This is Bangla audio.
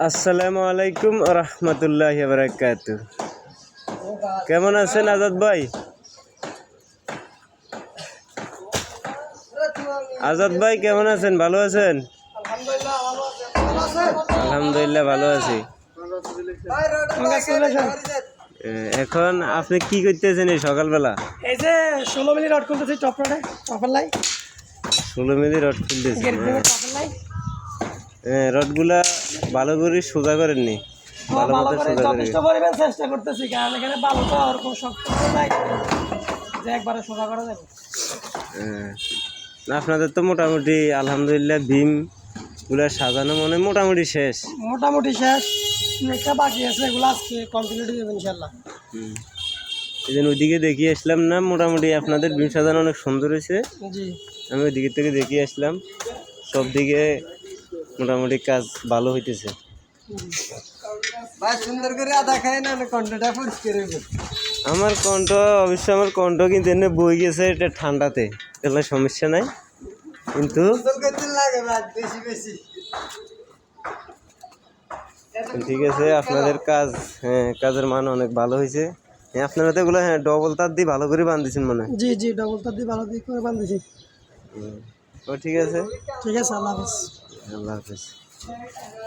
আসসালামু আলাইকুম রহমতুল্লাহি ওয়া বারাকাতুহু। কেমন আছেন আজাদ ভাই? আজাদ ভাই কেমন আছেন? ভালো আছেন? আলহামদুলিল্লাহ ভালো আছি। এখন আপনি কি করতেছেন এই সকালবেলা? এই যে 16 মিলি রড খুলতেছি টপরাডে টপারলাই 16 মিলি রড খুলতেছেন? টপারলাই রডগুলা ভালো করে সোজা করেননি? ভালো করে যথেষ্ট পরিমাণ চেষ্টা করতেছি, কারণ এখানে বালু তো আর কোনো শক্ত নাই যে একবারে সোজা করা যাবে। না আপনাদের তো মোটামুটি আলহামদুলিল্লাহ বিম গুলা সাজানো মনে মোটামুটি শেষ। একটা বাকি আছে, এগুলো আজকে কমপ্লিট হয়ে যাবে ইনশাআল্লাহ। এই জন্য ওইদিকে দেখিয়ে আসলাম না, মোটামুটি আপনাদের বিম সাজানো অনেক সুন্দর হয়েছে। জি, আমি ওইদিকে থেকে দেখিয়ে আসলাম, সব দিকে মোটামুটি কাজ ভালো হইতেছে। সুন্দর করে আদা খায় না কণ্ঠটা পরিষ্কার হয়ে গেছে। আমার কণ্ঠ অবশ্য আমার কণ্ঠ কিন্তু এনে বই গেছে এটা ঠান্ডাতে, এগুলো সমস্যা নাই, কিন্তু ঠিক আছে আপনাদের কাজ, কাজের মান অনেক ভালো হয়েছে। আপনারা তো এগুলো ডবল তার দিয়ে ভালো করে বাঁধতেছেন মনে হয়। জি ডবল তার দিয়ে ভালো করে বাঁধতেছি। ও ঠিক আছে, আল্লাহ হাফেজ। আল্লাহ হাফেজ।